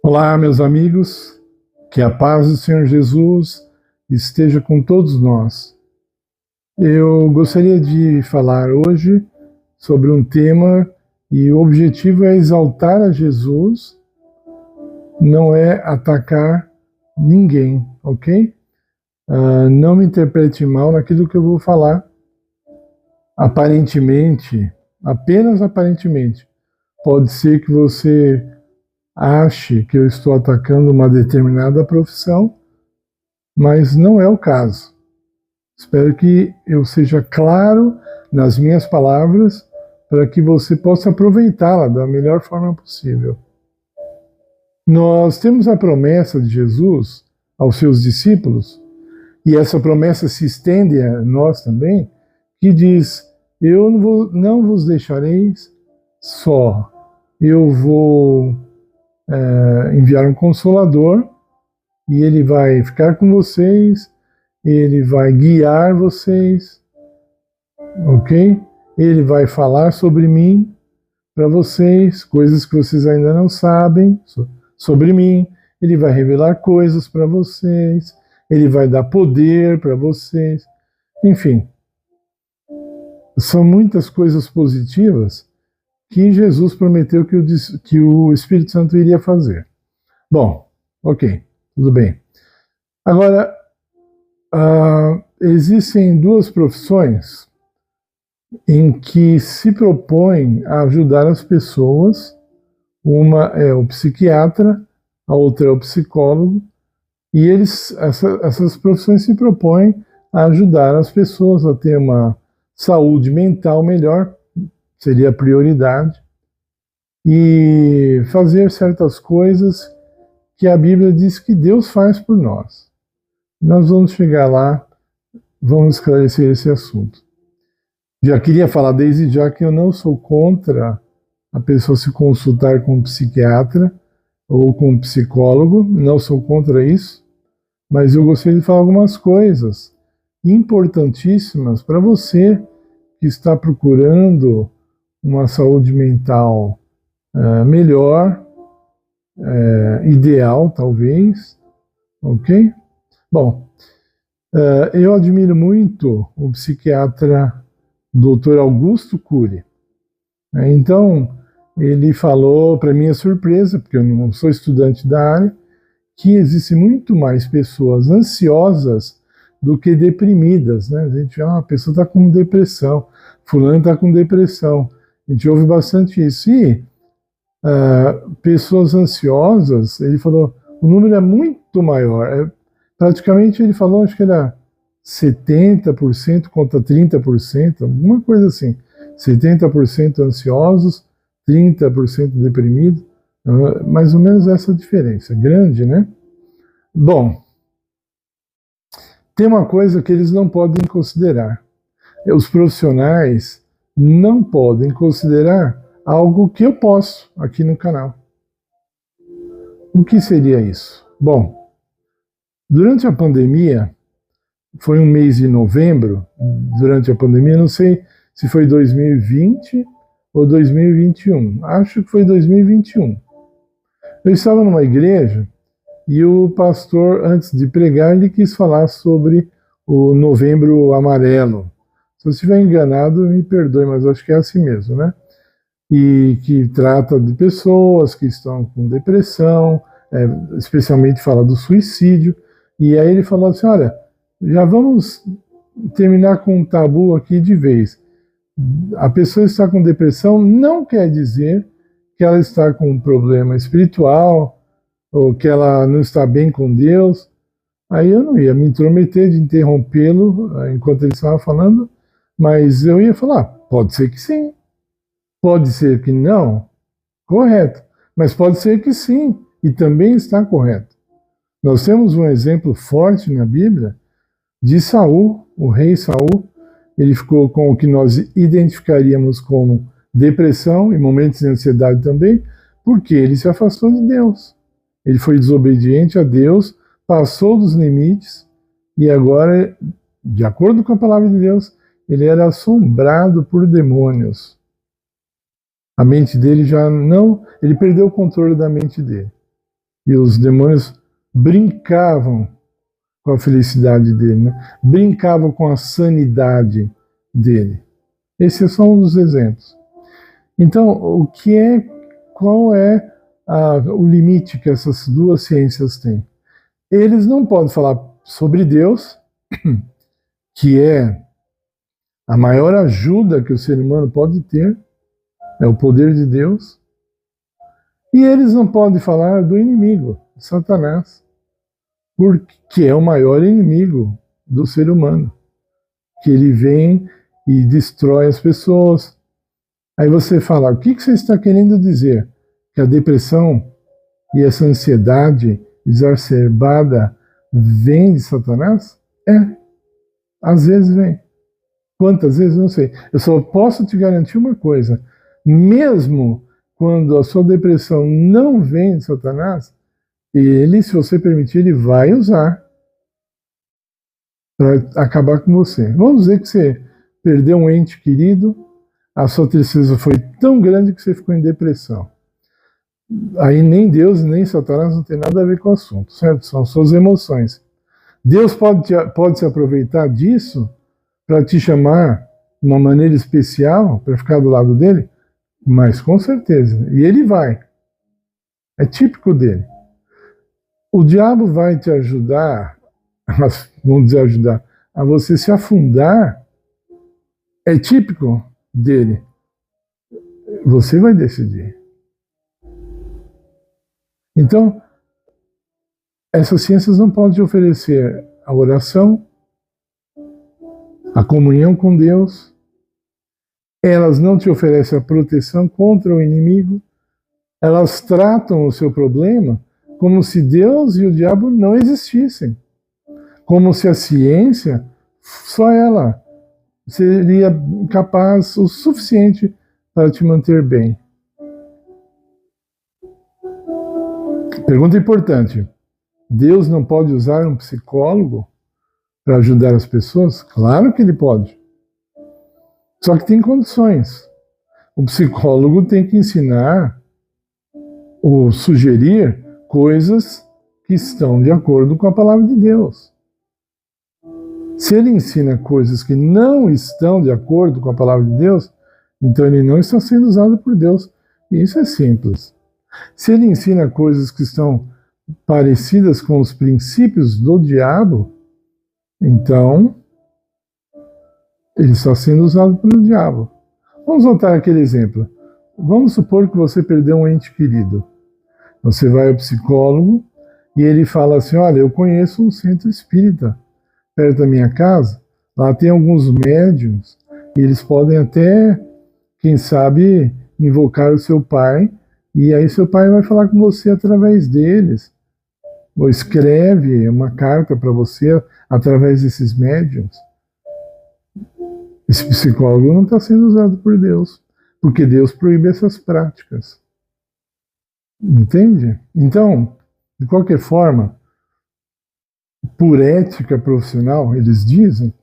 Olá, meus amigos, que a paz do Senhor Jesus esteja com todos nós. Eu gostaria de falar hoje sobre um tema e o objetivo é exaltar a Jesus, não é atacar ninguém, ok? Não me interprete mal naquilo que eu vou falar. Aparentemente, apenas aparentemente, pode ser que você ache que eu estou atacando uma determinada profissão, mas não é o caso. Espero que eu seja claro nas minhas palavras para que você possa aproveitá-la da melhor forma possível. Nós temos a promessa de Jesus aos seus discípulos, e essa promessa se estende a nós também, que diz: eu não vos deixarei só, eu vou enviar um Consolador, e ele vai ficar com vocês, ele vai guiar vocês, ok? Ele vai falar sobre mim para vocês, coisas que vocês ainda não sabem sobre mim. Ele vai revelar coisas para vocês, ele vai dar poder para vocês. Enfim, são muitas coisas positivas que Jesus prometeu que o Espírito Santo iria fazer. Bom, ok, tudo bem. Agora, existem duas profissões em que se propõem a ajudar as pessoas. Uma é o psiquiatra, a outra é o psicólogo, e essas profissões se propõem a ajudar as pessoas a ter uma saúde mental melhor, seria a prioridade, e fazer certas coisas que a Bíblia diz que Deus faz por nós. Nós vamos chegar lá, vamos esclarecer esse assunto. Já queria falar desde já que eu não sou contra a pessoa se consultar com um psiquiatra ou com um psicólogo, não sou contra isso, mas eu gostaria de falar algumas coisas importantíssimas para você que está procurando uma saúde mental melhor, ideal talvez, ok? Bom, eu admiro muito o psiquiatra Dr. Augusto Cury. Então, ele falou, para minha surpresa, porque eu não sou estudante da área, que existe muito mais pessoas ansiosas do que deprimidas, né? A gente, a pessoa está com depressão, fulano está com depressão. A gente ouve bastante isso. E pessoas ansiosas, ele falou, o número é muito maior. Praticamente ele falou, acho que era 70% contra 30%, alguma coisa assim. 70% ansiosos, 30% deprimidos, mais ou menos essa diferença, grande, né? Bom, tem uma coisa que eles não podem considerar. Os profissionais não podem considerar algo que eu posso aqui no canal. O que seria isso? Bom, durante a pandemia, foi um mês de novembro, durante a pandemia, não sei se foi 2020 ou 2021, acho que foi 2021. Eu estava numa igreja e o pastor, antes de pregar, ele quis falar sobre o Novembro Amarelo. Se eu estiver enganado, me perdoe, mas acho que é assim mesmo, né? E que trata de pessoas que estão com depressão, especialmente fala do suicídio. E aí ele falou assim, olha, já vamos terminar com um tabu aqui de vez. A pessoa está com depressão não quer dizer que ela está com um problema espiritual ou que ela não está bem com Deus. Aí eu não ia me intrometer de interrompê-lo enquanto ele estava falando, mas eu ia falar, pode ser que sim, pode ser que não, correto, mas pode ser que sim, e também está correto. Nós temos um exemplo forte na Bíblia de Saul, o rei Saul. Ele ficou com o que nós identificaríamos como depressão e momentos de ansiedade também, porque ele se afastou de Deus. Ele foi desobediente a Deus, passou dos limites e agora, de acordo com a palavra de Deus, ele era assombrado por demônios. A mente dele já não... Ele perdeu o controle da mente dele. E os demônios brincavam com a felicidade dele, né? Brincavam com a sanidade dele. Esse é só um dos exemplos. Então, qual é o limite que essas duas ciências têm? Eles não podem falar sobre Deus, que é a maior ajuda que o ser humano pode ter, é o poder de Deus, e eles não podem falar do inimigo, Satanás, porque é o maior inimigo do ser humano, que ele vem e destrói as pessoas. Aí você fala, o que você está querendo dizer? Que a depressão e essa ansiedade exacerbada vem de Satanás? Às vezes vem. Quantas vezes? Não sei. Eu só posso te garantir uma coisa, mesmo quando a sua depressão não vem de Satanás, ele, se você permitir, ele vai usar para acabar com você. Vamos dizer que você perdeu um ente querido, a sua tristeza foi tão grande que você ficou em depressão. Aí nem Deus, nem Satanás não tem nada a ver com o assunto, certo? São suas emoções. Deus pode se aproveitar disso para te chamar de uma maneira especial, para ficar do lado dele? Mas com certeza. E ele vai. É típico dele. O diabo vai te ajudar, vamos dizer ajudar, a você se afundar. É típico dele. Você vai decidir. Então, essas ciências não podem te oferecer a oração, a comunhão com Deus, elas não te oferecem a proteção contra o inimigo, elas tratam o seu problema como se Deus e o diabo não existissem, como se a ciência, só ela, seria capaz o suficiente para te manter bem. Pergunta importante. Deus não pode usar um psicólogo para ajudar as pessoas? Claro que ele pode. Só que tem condições. O psicólogo tem que ensinar ou sugerir coisas que estão de acordo com a palavra de Deus. Se ele ensina coisas que não estão de acordo com a palavra de Deus, então ele não está sendo usado por Deus. E isso é simples. Se ele ensina coisas que estão parecidas com os princípios do diabo, então ele está sendo usado pelo diabo. Vamos voltar àquele exemplo. Vamos supor que você perdeu um ente querido. Você vai ao psicólogo e ele fala assim, olha, eu conheço um centro espírita perto da minha casa, lá tem alguns médiuns, e eles podem até, quem sabe, invocar o seu pai, e aí seu pai vai falar com você através deles, ou escreve uma carta para você através desses médiuns. Esse psicólogo não está sendo usado por Deus, porque Deus proíbe essas práticas. Entende? Então, de qualquer forma, por ética profissional, eles dizem,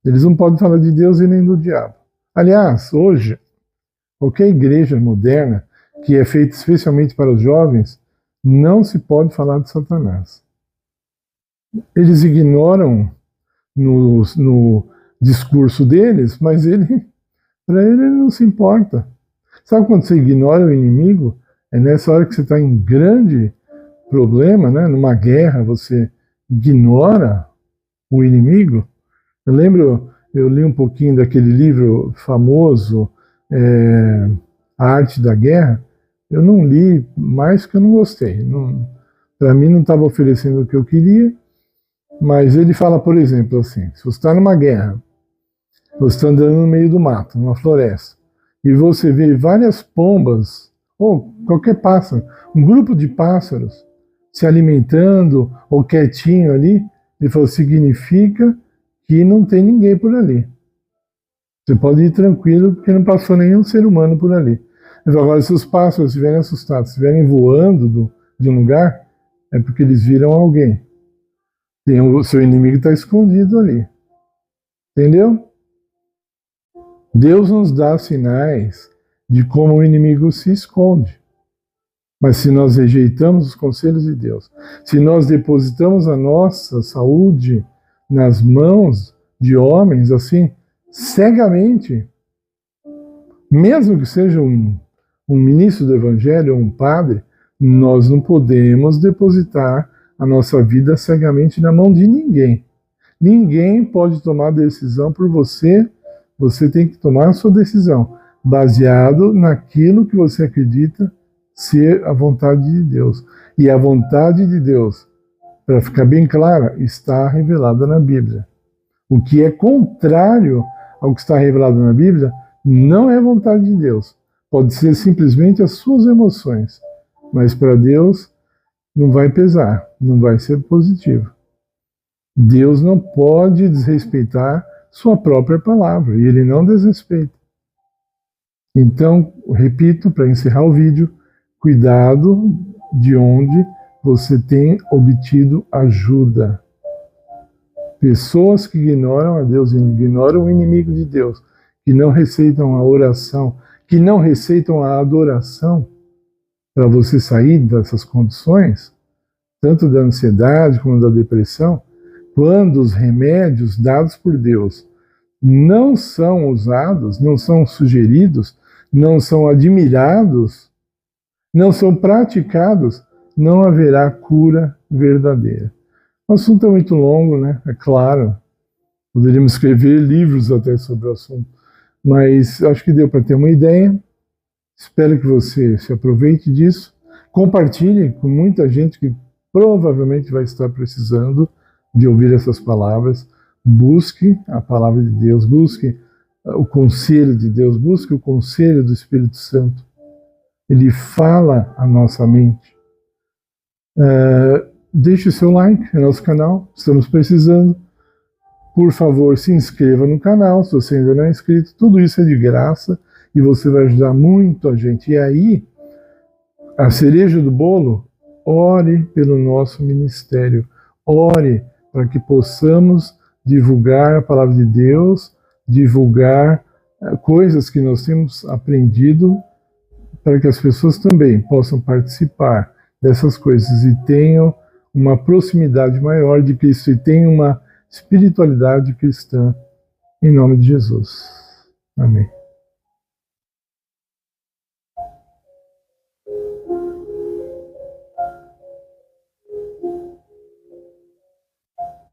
eles não podem falar de Deus e nem do diabo. Aliás, hoje, qualquer igreja moderna, que é feita especialmente para os jovens, não se pode falar de Satanás. Eles ignoram no discurso deles, mas para ele não se importa. Sabe quando você ignora o inimigo? É nessa hora que você está em grande problema, né? Numa guerra, você ignora o inimigo. Eu li um pouquinho daquele livro famoso, A Arte da Guerra. Eu não li mais que eu não gostei. Para mim não estava oferecendo o que eu queria, mas ele fala, por exemplo, assim, se você está numa guerra, você está andando no meio do mato, numa floresta, e você vê várias pombas, ou qualquer pássaro, um grupo de pássaros se alimentando ou quietinho ali, ele falou, significa que não tem ninguém por ali. Você pode ir tranquilo, porque não passou nenhum ser humano por ali. Mas agora, se os pássaros estiverem assustados, estiverem voando de um lugar, é porque eles viram alguém. O seu inimigo está escondido ali. Entendeu? Deus nos dá sinais de como o inimigo se esconde. Mas se nós rejeitamos os conselhos de Deus, se nós depositamos a nossa saúde nas mãos de homens, assim, cegamente, mesmo que seja um ministro do Evangelho ou um padre, nós não podemos depositar a nossa vida cegamente na mão de ninguém. Ninguém pode tomar decisão por você, você tem que tomar a sua decisão, baseado naquilo que você acredita ser a vontade de Deus. E a vontade de Deus, para ficar bem clara, está revelada na Bíblia. O que é contrário ao que está revelado na Bíblia não é vontade de Deus. Pode ser simplesmente as suas emoções, mas para Deus não vai pesar, não vai ser positivo. Deus não pode desrespeitar sua própria palavra, e Ele não desrespeita. Então, repito, para encerrar o vídeo, cuidado de onde você tem obtido ajuda. Pessoas que ignoram a Deus, ignoram o inimigo de Deus, que não receitam a oração, que não receitam a adoração, para você sair dessas condições, tanto da ansiedade como da depressão, quando os remédios dados por Deus não são usados, não são sugeridos, não são admirados, não são praticados, não haverá cura verdadeira. O assunto é muito longo, né? É claro, poderíamos escrever livros até sobre o assunto, mas acho que deu para ter uma ideia. Espero que você se aproveite disso. Compartilhe com muita gente que provavelmente vai estar precisando de ouvir essas palavras. Busque a palavra de Deus, busque o conselho de Deus, busque o conselho do Espírito Santo. Ele fala a nossa mente. Deixe o seu like no nosso canal, estamos precisando. Por favor, se inscreva no canal, se você ainda não é inscrito. Tudo isso é de graça e você vai ajudar muito a gente. E aí, a cereja do bolo, ore pelo nosso ministério. Ore para que possamos divulgar a palavra de Deus, divulgar coisas que nós temos aprendido, para que as pessoas também possam participar dessas coisas e tenham uma proximidade maior de Cristo e tenham uma espiritualidade cristã, em nome de Jesus. Amém.